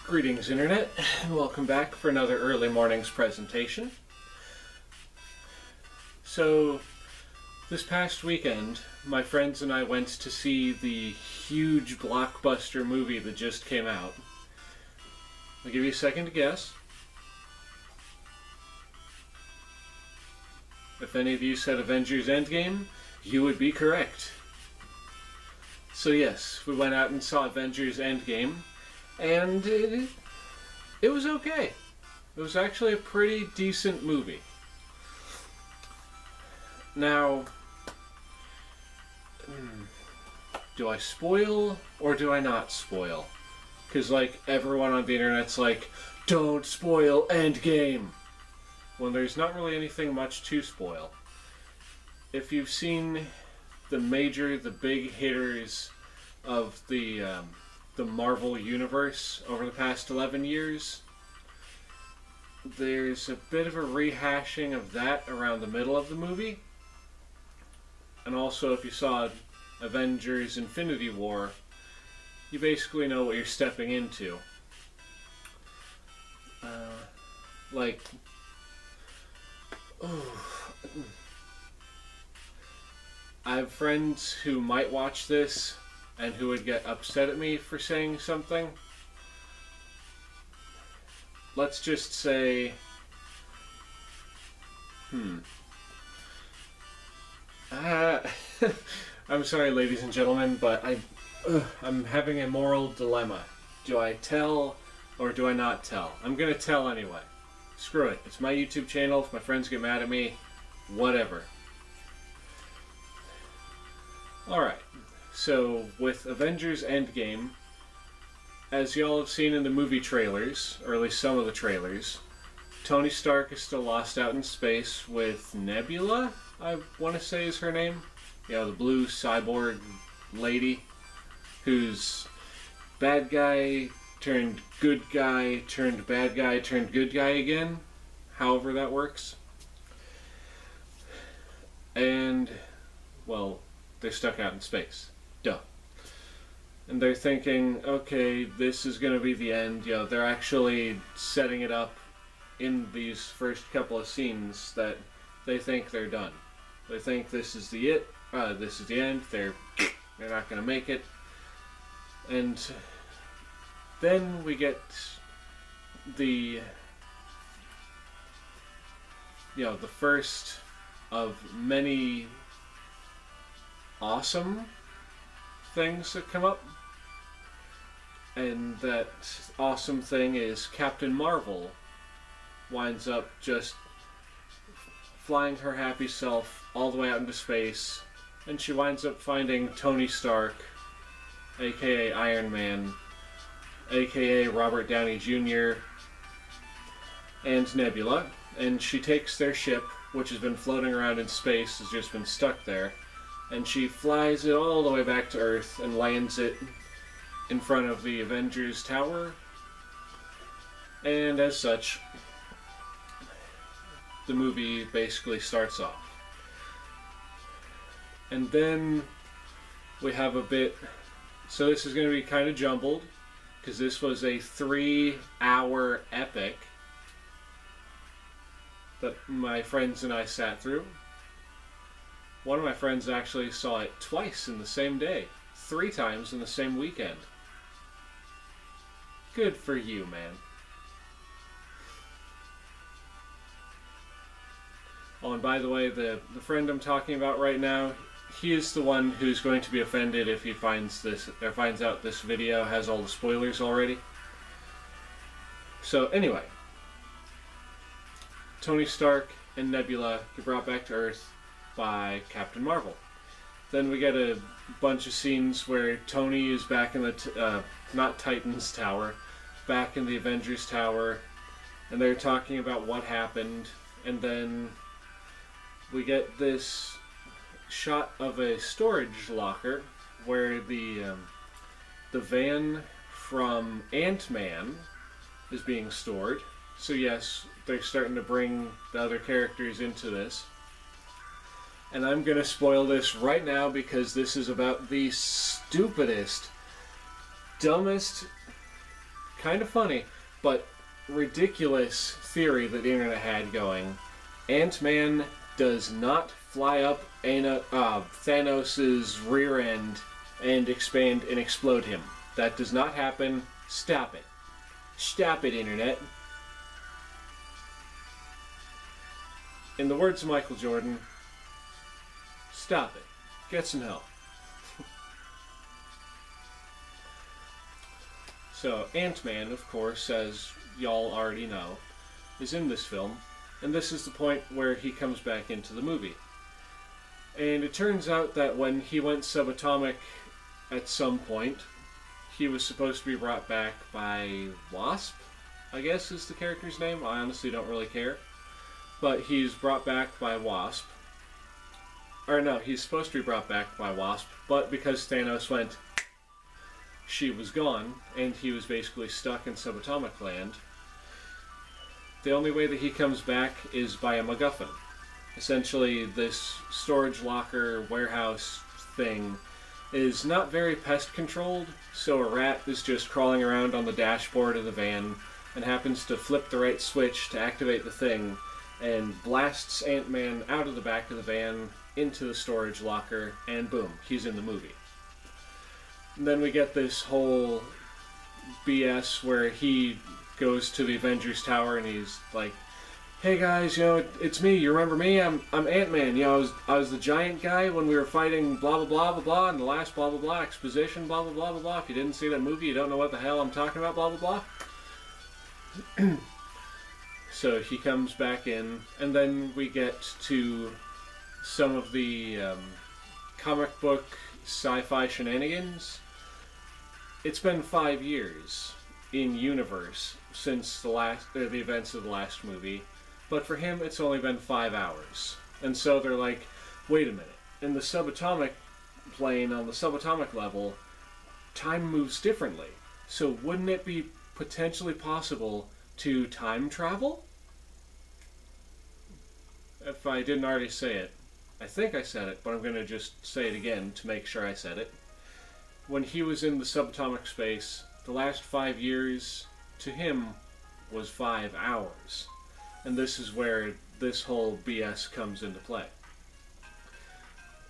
Greetings, Internet, and welcome back for another early morning's presentation. So, this past weekend, my friends and I went to see the huge blockbuster movie that just came out. I'll give you a second to guess. If any of you said Avengers Endgame, you would be correct. So yes, we went out and saw Avengers Endgame. And it was okay. It was actually a pretty decent movie. Now, do I spoil or do I not spoil? Because like everyone on the internet's like, don't spoil Endgame! When there's not really anything much to spoil. If you've seen the big hitters of the Marvel Universe over the past 11 years. There's a bit of a rehashing of that around the middle of the movie. And also, if you saw Avengers Infinity War, you basically know what you're stepping into. I have friends who might watch this and who would get upset at me for saying something. Let's just say, I'm sorry, ladies and gentlemen, but I'm having a moral dilemma. Do I tell or do I not tell? I'm gonna tell anyway. Screw it. It's my YouTube channel. If my friends get mad at me, whatever. Alright. So, with Avengers Endgame, as y'all have seen in the movie trailers, or at least some of the trailers, Tony Stark is still lost out in space with Nebula, I want to say is her name. You know, the blue cyborg lady, who's bad guy turned good guy, turned bad guy, turned good guy again, however that works. And, well, they're stuck out in space. Duh. And they're thinking, okay, this is going to be the end. You know, they're actually setting it up in these first couple of scenes that they think they're done. They think this is the end. They're not going to make it. And then we get the first of many awesome things that come up, and that awesome thing is Captain Marvel winds up just flying her happy self all the way out into space, and she winds up finding Tony Stark, aka Iron Man, aka Robert Downey Jr., and Nebula, and she takes their ship, which has been floating around in space, has just been stuck there, and she flies it all the way back to Earth and lands it in front of the Avengers Tower. And as such, the movie basically starts off. And then we have a bit... So this is going to be kind of jumbled, because this was a 3-hour epic that my friends and I sat through. One of my friends actually saw it twice in the same day. 3 times in the same weekend. Good for you, man. Oh, and by the way, the friend I'm talking about right now, he is the one who's going to be offended if he finds out this video has all the spoilers already. So anyway, Tony Stark and Nebula get brought back to Earth by Captain Marvel. Then we get a bunch of scenes where Tony is back in the, not Titan's Tower, back in the Avengers Tower, and they're talking about what happened, and then we get this shot of a storage locker where the van from Ant-Man is being stored. So yes, they're starting to bring the other characters into this. And I'm going to spoil this right now because this is about the stupidest, dumbest kind of funny, but ridiculous theory that the internet had going. Ant-Man does not fly up Thanos' rear end and expand and explode him. That does not happen. Stop it. Stop it, internet. In the words of Michael Jordan, stop it. Get some help. So, Ant-Man, of course, as y'all already know, is in this film, and this is the point where he comes back into the movie. And it turns out that when he went subatomic at some point, he was supposed to be brought back by Wasp, I guess is the character's name. I honestly don't really care. But he's brought back by Wasp. Or no, he's supposed to be brought back by Wasp, but because Thanos went, she was gone, and he was basically stuck in subatomic land. The only way that he comes back is by a MacGuffin. Essentially, this storage locker warehouse thing is not very pest controlled, so a rat is just crawling around on the dashboard of the van and happens to flip the right switch to activate the thing and blasts Ant-Man out of the back of the van into the storage locker, and boom, he's in the movie. And then we get this whole BS where he goes to the Avengers Tower and he's like, "Hey guys, it's me. You remember me? I'm Ant-Man. I was the giant guy when we were fighting blah blah blah blah blah in the last blah blah blah exposition blah blah blah blah blah. If you didn't see that movie, you don't know what the hell I'm talking about. Blah blah blah." So he comes back in, and then we get to some of the comic book sci-fi shenanigans. It's been 5 years in universe since the events of the last movie, but for him it's only been 5 hours. And so they're like, wait a minute, in the subatomic plane, on the subatomic level, time moves differently. So wouldn't it be potentially possible to time travel? If I didn't already say it, I think I said it, but I'm going to just say it again to make sure I said it. When he was in the subatomic space, the last 5 years to him was 5 hours. And this is where this whole BS comes into play.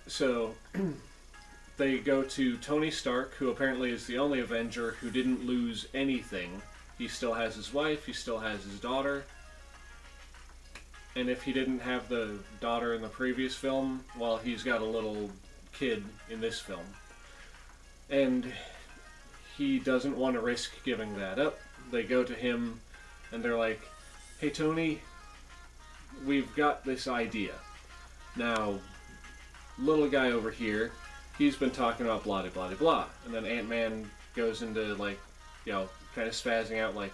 So, they go to Tony Stark, who apparently is the only Avenger who didn't lose anything. He still has his wife, he still has his daughter. And if he didn't have the daughter in the previous film, well, he's got a little kid in this film. And he doesn't want to risk giving that up. They go to him and they're like, "Hey Tony, we've got this idea. Now, little guy over here, he's been talking about blah de blah de blah." And then Ant-Man goes into like, kind of spazzing out like,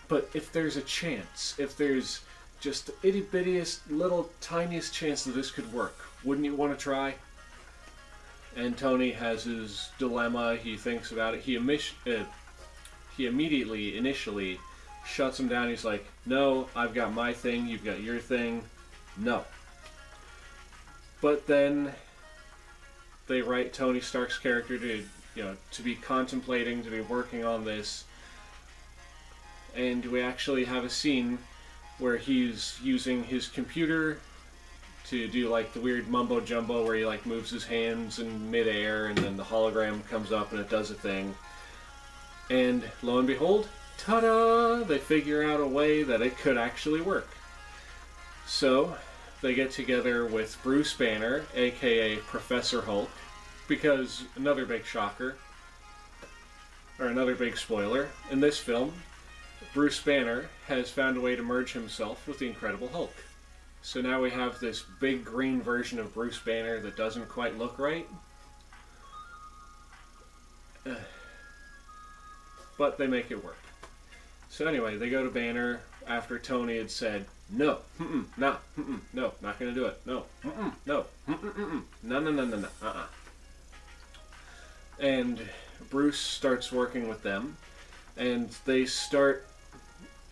"But if there's a chance, if there's just the itty-bittiest, little, tiniest chance that this could work, wouldn't you want to try?" And Tony has his dilemma. He thinks about it. He immediately, initially, shuts him down. He's like, "No, I've got my thing. You've got your thing. No." But then they write Tony Stark's character to be contemplating, to be working on this, and we actually have a scene where he's using his computer to do like the weird mumbo jumbo where he like moves his hands in midair and then the hologram comes up and it does a thing. And lo and behold, ta-da! They figure out a way that it could actually work. So they get together with Bruce Banner, aka Professor Hulk, because another big shocker, or another big spoiler, in this film, Bruce Banner has found a way to merge himself with the Incredible Hulk. So now we have this big green version of Bruce Banner that doesn't quite look right. But they make it work. So anyway, they go to Banner after Tony had said, "No, no, not gonna do it, no, no, no, And Bruce starts working with them, and they start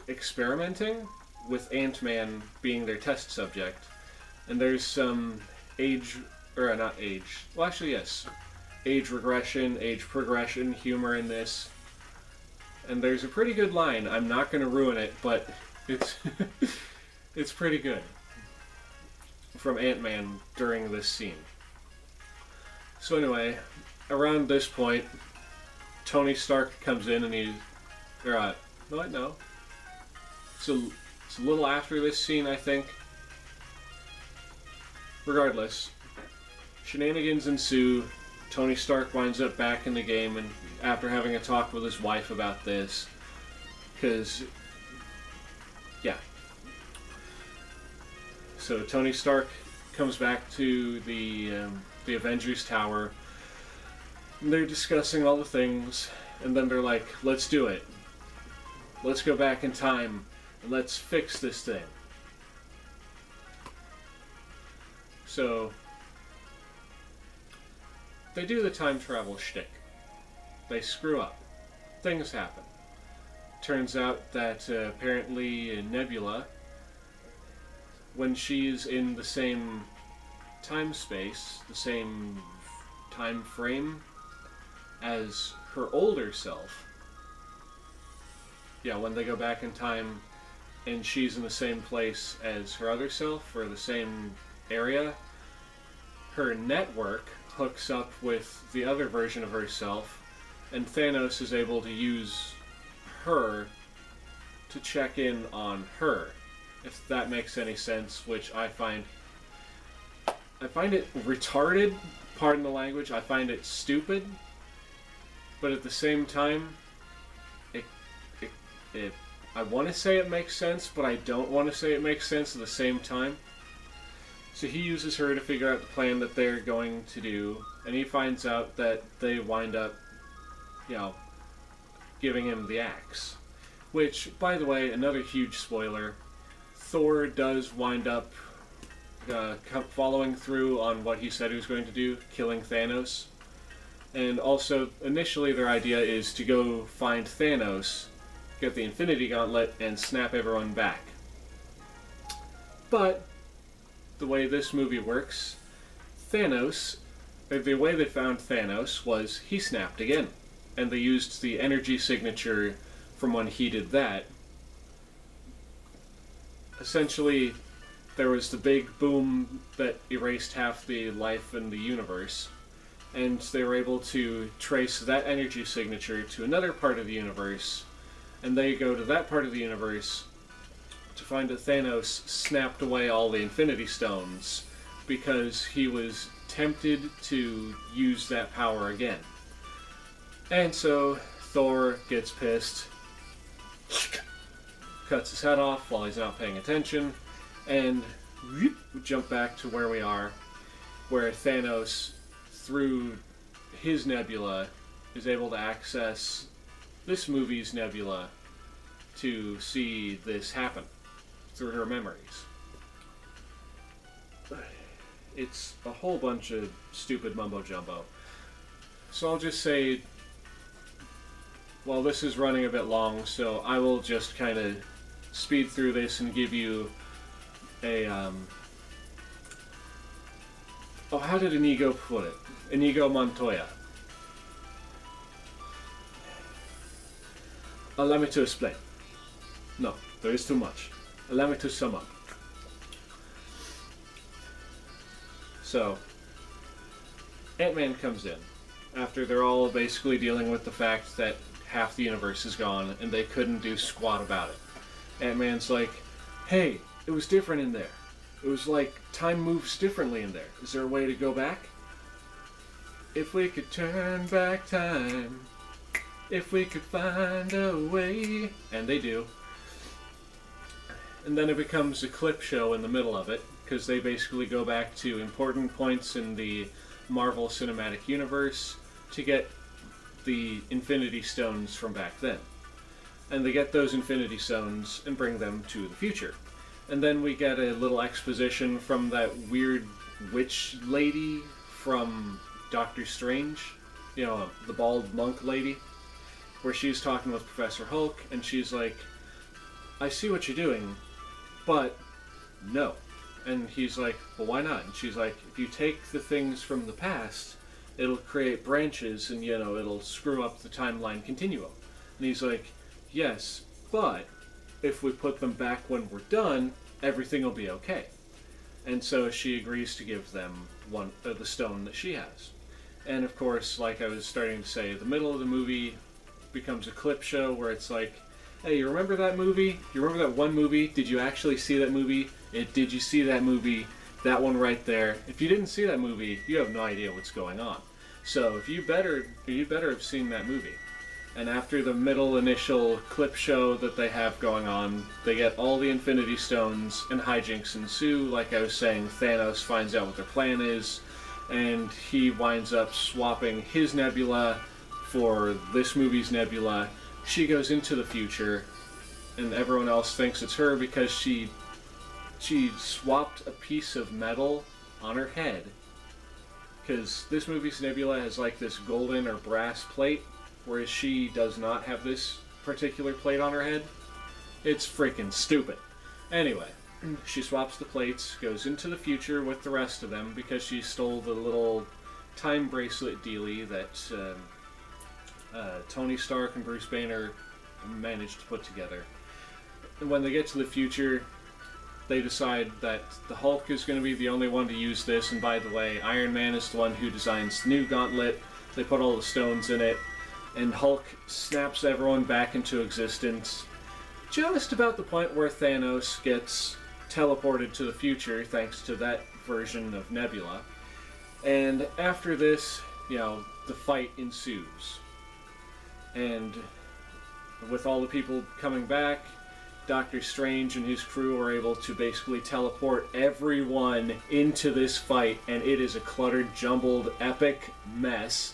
experimenting with Ant-Man being their test subject. And there's some age regression, age progression humor in this. And there's a pretty good line. I'm not going to ruin it, but it's it's pretty good from Ant-Man during this scene. So anyway, around this point, Tony Stark comes in and he's... no. It's a little after this scene, I think. Regardless, shenanigans ensue. Tony Stark winds up back in the game, and after having a talk with his wife about this, because, yeah. So Tony Stark comes back to the Avengers Tower, and they're discussing all the things, and then they're like, let's do it. Let's go back in time, and let's fix this thing. So they do the time travel shtick. They screw up. Things happen. Turns out that apparently Nebula, when she's in the same time space, the same time frame as her older self, yeah, when they go back in time and she's in the same place as her other self, or the same area, her network hooks up with the other version of herself, and Thanos is able to use her to check in on her, if that makes any sense, which I find it retarded, pardon the language. I find it stupid, but at the same time, I want to say it makes sense, but I don't want to say it makes sense at the same time. So he uses her to figure out the plan that they're going to do, and he finds out that they wind up, giving him the axe. Which, by the way, another huge spoiler, Thor does wind up following through on what he said he was going to do, killing Thanos. And also, initially their idea is to go find Thanos, get the Infinity Gauntlet, and snap everyone back. But the way this movie works, the way they found Thanos was he snapped again. And they used the energy signature from when he did that. Essentially, there was the big boom that erased half the life in the universe, and they were able to trace that energy signature to another part of the universe, and they go to that part of the universe to find that Thanos snapped away all the Infinity Stones because he was tempted to use that power again. And so Thor gets pissed, cuts his head off while he's not paying attention, and we jump back to where we are, where Thanos, through his nebula, is able to access this movie's nebula to see this happen through her memories. It's a whole bunch of stupid mumbo-jumbo. So I'll just say, well, this is running a bit long, so I will just kind of speed through this and give you a, how did Inigo put it? Inigo Montoya. Allow me to explain. No, there is too much. Allow me to sum up. So, Ant-Man comes in after they're all basically dealing with the fact that half the universe is gone and they couldn't do squat about it. Ant-Man's like, hey, it was different in there. It was like time moves differently in there. Is there a way to go back? If we could turn back time, if we could find a way. And they do. And then it becomes a clip show in the middle of it, because they basically go back to important points in the Marvel Cinematic Universe to get the Infinity Stones from back then. And they get those Infinity Stones and bring them to the future. And then we get a little exposition from that weird witch lady from Doctor Strange, the bald monk lady, where she's talking with Professor Hulk, and she's like, I see what you're doing, but no. And he's like, well, why not? And she's like, if you take the things from the past, it'll create branches and, it'll screw up the timeline continuum. And he's like, yes, but if we put them back when we're done, everything will be okay. And so she agrees to give them the stone that she has. And of course, like I was starting to say, the middle of the movie becomes a clip show where it's like, hey, you remember that movie? You remember that one movie? Did you actually see that movie? Did you see that movie? That one right there. If you didn't see that movie, you have no idea what's going on. So if you better have seen that movie. And after the middle initial clip show that they have going on, they get all the Infinity Stones and hijinks ensue. Like I was saying, Thanos finds out what their plan is, and he winds up swapping his nebula for this movie's nebula. She goes into the future, and everyone else thinks it's her because she swapped a piece of metal on her head. Because this movie's nebula has like this golden or brass plate, whereas she does not have this particular plate on her head. It's freaking stupid. Anyway, she swaps the plates, goes into the future with the rest of them because she stole the little time bracelet dealie that Tony Stark and Bruce Banner managed to put together. And when they get to the future, they decide that the Hulk is going to be the only one to use this, and by the way, Iron Man is the one who designs the new gauntlet. They put all the stones in it, and Hulk snaps everyone back into existence, just about the point where Thanos gets teleported to the future thanks to that version of Nebula. And after this, the fight ensues. And with all the people coming back, Doctor Strange and his crew are able to basically teleport everyone into this fight, and it is a cluttered, jumbled, epic mess.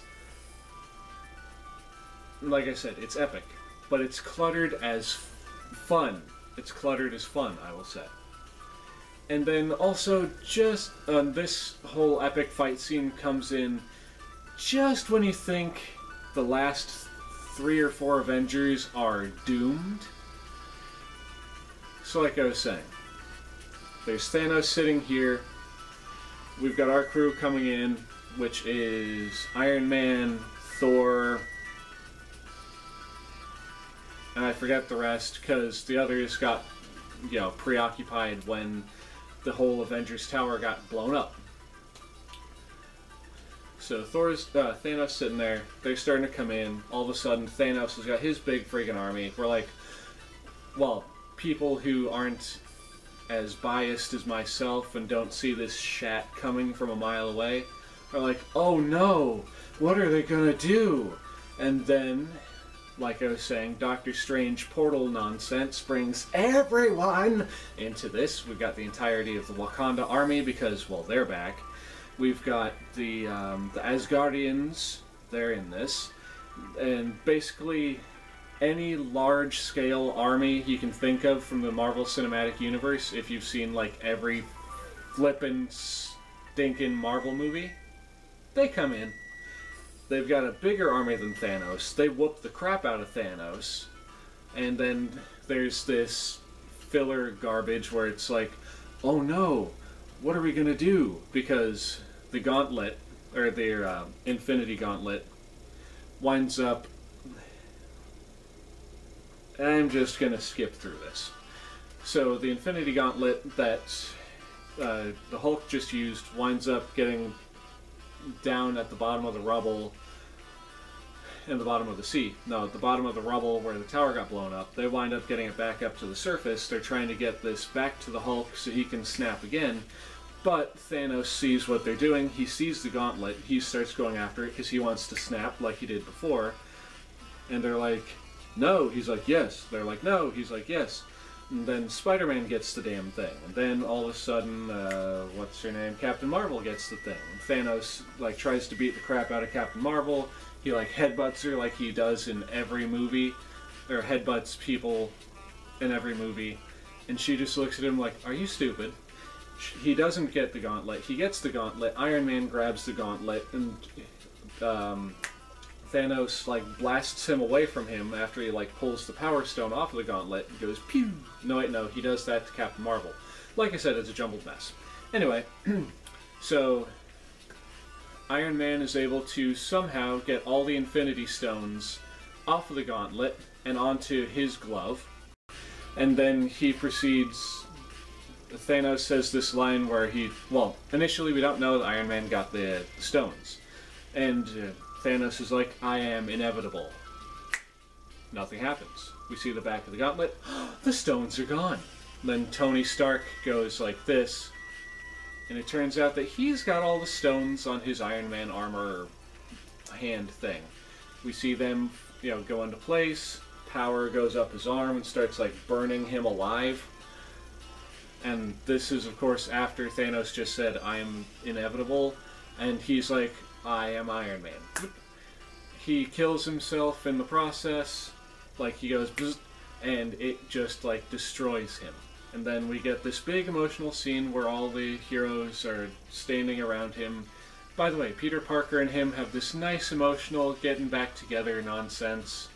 Like I said, it's epic, but it's cluttered as fun. It's cluttered as fun, I will say. And then also, just this whole epic fight scene comes in just when you think the last 3 or 4 Avengers are doomed. So like I was saying, there's Thanos sitting here, we've got our crew coming in, which is Iron Man, Thor, and I forget the rest because the others got, preoccupied when the whole Avengers Tower got blown up. So Thanos sitting there, they're starting to come in, all of a sudden Thanos has got his big friggin' army. We're like, well, people who aren't as biased as myself and don't see this shat coming from a mile away are like, oh no, what are they gonna do? And then, like I was saying, Doctor Strange portal nonsense brings everyone into this. We've got the entirety of the Wakanda army because, well, they're back. We've got the Asgardians, they're in this. And basically any large-scale army you can think of from the Marvel Cinematic Universe, if you've seen, like, every flippin' stinkin' Marvel movie, they come in. They've got a bigger army than Thanos. They whoop the crap out of Thanos. And then there's this filler garbage where it's like, oh no, what are we gonna do? Because the gauntlet, or their Infinity Gauntlet, winds up... I'm just gonna skip through this. So the Infinity Gauntlet that the Hulk just used winds up getting down at the bottom of the rubble in the bottom of the sea. No, at the bottom of the rubble where the tower got blown up. They wind up getting it back up to the surface. They're trying to get this back to the Hulk so he can snap again. But Thanos sees what they're doing. He sees the gauntlet. He starts going after it because he wants to snap like he did before. And they're like, no. He's like, yes. They're like, no. He's like, yes. And then Spider-Man gets the damn thing. And then all of a sudden, what's her name? Captain Marvel gets the thing. Thanos, like, tries to beat the crap out of Captain Marvel. He, like, headbutts her like he does in every movie. Or headbutts people in every movie. And she just looks at him like, are you stupid? He doesn't get the gauntlet. He gets the gauntlet. Iron Man grabs the gauntlet. And Thanos, like, blasts him away from him after he, like, pulls the Power Stone off of the gauntlet and goes, pew! No, wait, no, he does that to Captain Marvel. Like I said, it's a jumbled mess. Anyway, so Iron Man is able to somehow get all the Infinity Stones off of the gauntlet, and onto his glove. And then he proceeds... Thanos says this line where he... Well, initially we don't know that Iron Man got the stones. And Thanos is like, I am inevitable. Nothing happens. We see the back of the gauntlet. The stones are gone. Then Tony Stark goes like this. And it turns out that he's got all the stones on his Iron Man armor hand thing. We see them, go into place. Power goes up his arm and starts like burning him alive. And this is, of course, after Thanos just said, I am inevitable. And he's like, I am Iron Man. He kills himself in the process. Like, he goes, bzz, and it just, like, destroys him. And then we get this big emotional scene where all the heroes are standing around him. By the way, Peter Parker and him have this nice emotional getting back together nonsense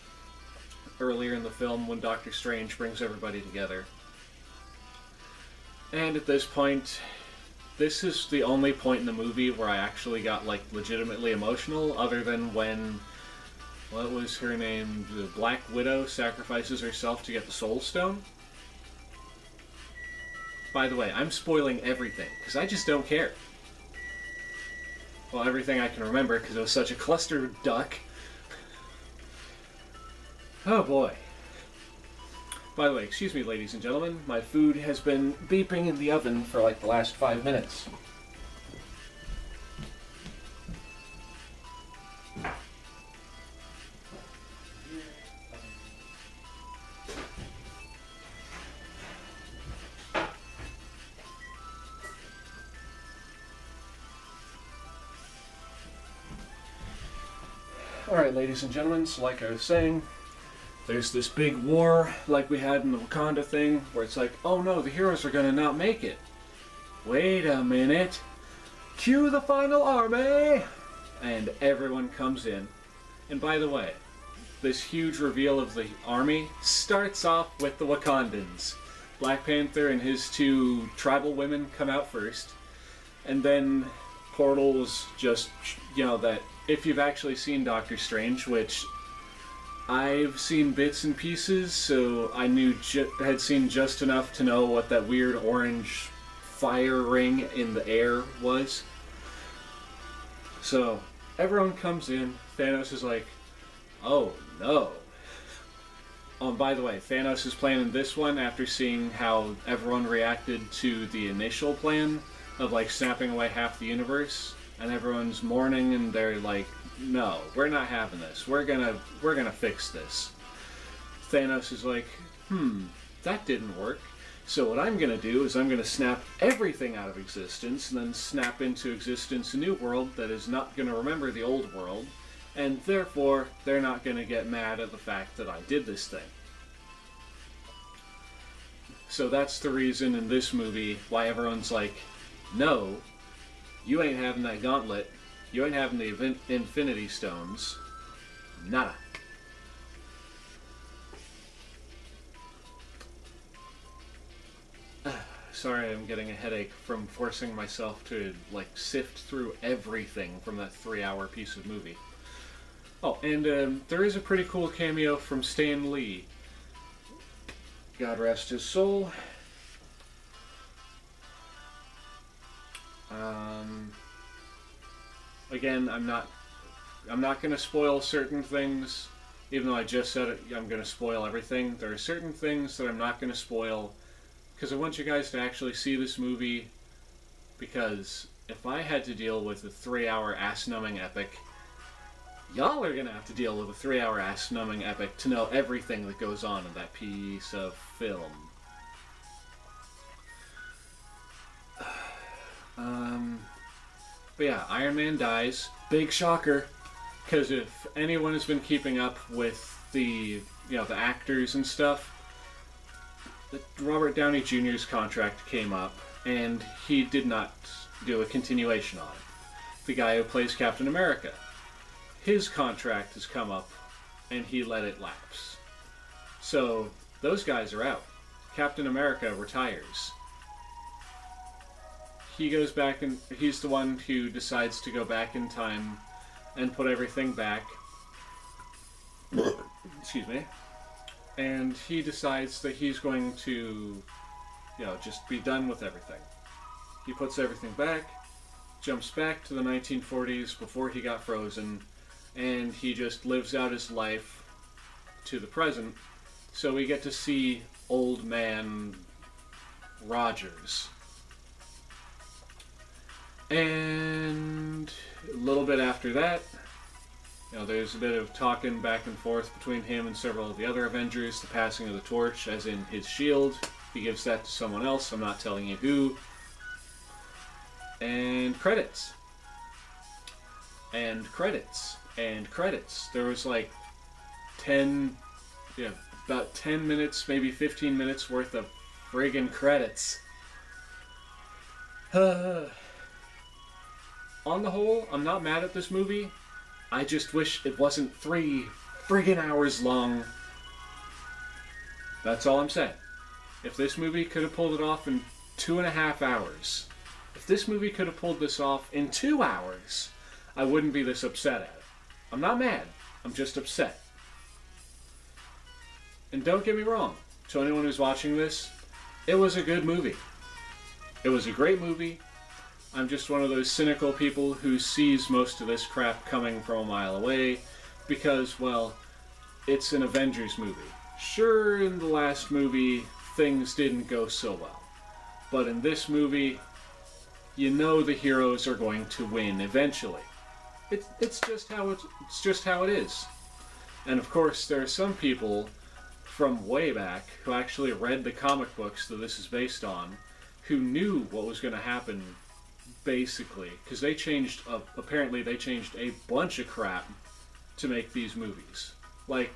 earlier in the film when Doctor Strange brings everybody together. And at this point, this is the only point in the movie where I actually got, like, legitimately emotional, other than when, what was her name, the Black Widow sacrifices herself to get the Soul Stone. By the way, I'm spoiling everything, because I just don't care. Well, everything I can remember, because it was such a cluster duck. Oh boy. By the way, excuse me, ladies and gentlemen, my food has been beeping in the oven for like the last 5 minutes. Alright, ladies and gentlemen, so like I was saying, there's this big war, like we had in the Wakanda thing, where it's like, oh no, the heroes are gonna not make it. Wait a minute. Cue the final army! And everyone comes in. And by the way, this huge reveal of the army starts off with the Wakandans. Black Panther and his 2 tribal women come out first. And then portals just, that if you've actually seen Doctor Strange, which I've seen bits and pieces, so I had seen just enough to know what that weird orange fire ring in the air was. So everyone comes in. Thanos is like, oh no. Oh, and by the way, Thanos is planning this one after seeing how everyone reacted to the initial plan of like snapping away half the universe, and everyone's mourning and they're like, no, we're not having this. We're gonna fix this. Thanos is like, that didn't work. So what I'm gonna do is I'm gonna snap everything out of existence and then snap into existence a new world that is not gonna remember the old world, and therefore they're not gonna get mad at the fact that I did this thing. So that's the reason in this movie why everyone's like, no, you ain't having that gauntlet. You ain't having the Infinity Stones. Nada. Sorry, I'm getting a headache from forcing myself to, like, sift through everything from that 3-hour piece of movie. Oh, and there is a pretty cool cameo from Stan Lee. God rest his soul. Again, I'm not going to spoil certain things, even though I just said it, I'm going to spoil everything. There are certain things that I'm not going to spoil, because I want you guys to actually see this movie, because if I had to deal with a 3-hour ass-numbing epic, y'all are going to have to deal with a 3-hour ass-numbing epic to know everything that goes on in that piece of film. But yeah, Iron Man dies. Big shocker, because if anyone has been keeping up with the, the actors and stuff, Robert Downey Jr.'s contract came up, and he did not do a continuation on it. The guy who plays Captain America, his contract has come up, and he let it lapse. So, those guys are out. Captain America retires. He goes back and he's the one who decides to go back in time and put everything back. Excuse me. and he decides that he's going to, just be done with everything. He puts everything back, jumps back to the 1940s before he got frozen, and he just lives out his life to the present. So we get to see old man Rogers. And a little bit after that, there's a bit of talking back and forth between him and several of the other Avengers, the passing of the torch, as in his shield. He gives that to someone else, I'm not telling you who. And credits. And credits. And credits. There was like about 10 minutes, maybe 15 minutes worth of friggin' credits. On the whole, I'm not mad at this movie. I just wish it wasn't 3 friggin' hours long. That's all I'm saying. If this movie could have pulled it off in 2.5 hours, if this movie could have pulled this off in 2 hours, I wouldn't be this upset at it. I'm not mad. I'm just upset. And don't get me wrong, to anyone who's watching this, it was a good movie. It was a great movie. I'm just one of those cynical people who sees most of this crap coming from a mile away because, well, it's an Avengers movie. Sure, in the last movie, things didn't go so well. But in this movie, you know the heroes are going to win eventually. It's just how it is. And of course, there are some people from way back who actually read the comic books that this is based on, who knew what was going to happen, basically, because apparently they changed a bunch of crap to make these movies. Like,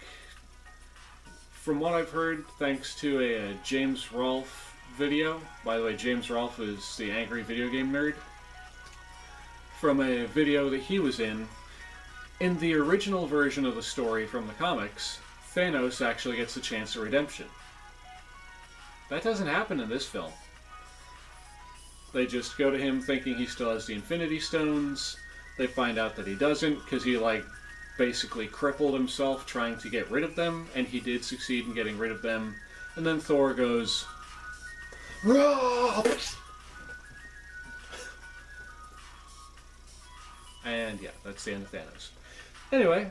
from what I've heard, thanks to a James Rolfe video, by the way, James Rolfe is the angry video game nerd, from a video that he was in the original version of the story from the comics, Thanos actually gets a chance of redemption. That doesn't happen in this film. They just go to him thinking he still has the Infinity Stones. They find out that he doesn't, because he, basically crippled himself trying to get rid of them, and he did succeed in getting rid of them. And then Thor goes, "Rah!" And yeah, that's the end of Thanos. Anyway,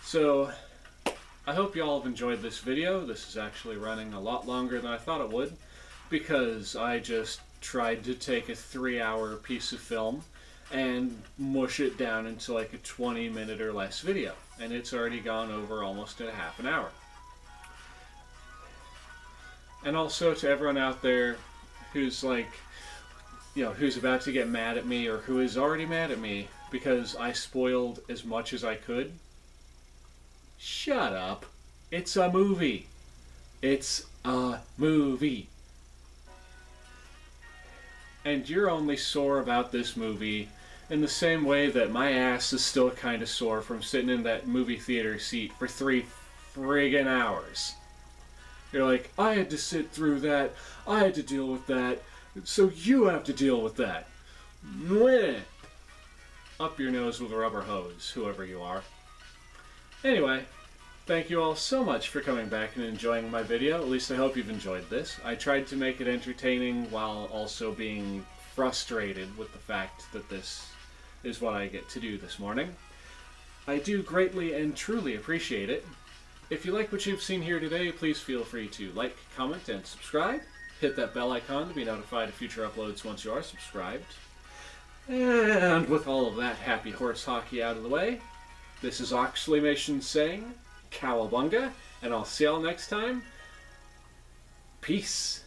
so I hope you all have enjoyed this video. This is actually running a lot longer than I thought it would, because I just tried to take a 3-hour piece of film and mush it down into like a 20-minute or less video, and it's already gone over almost a half an hour. And also to everyone out there who's who's about to get mad at me, or who is already mad at me because I spoiled as much as I could, shut up. It's a movie. It's a movie. And you're only sore about this movie in the same way that my ass is still kind of sore from sitting in that movie theater seat for 3 friggin' hours. You're like, I had to sit through that, I had to deal with that, so you have to deal with that. Mwah! Up your nose with a rubber hose, whoever you are. Anyway, thank you all so much for coming back and enjoying my video. At least I hope you've enjoyed this. I tried to make it entertaining while also being frustrated with the fact that this is what I get to do this morning. I do greatly and truly appreciate it. If you like what you've seen here today, please feel free to like, comment, and subscribe. Hit that bell icon to be notified of future uploads once you are subscribed. And with all of that happy horse hockey out of the way, this is Oxleymations saying, Cowabunga, and I'll see y'all next time. Peace.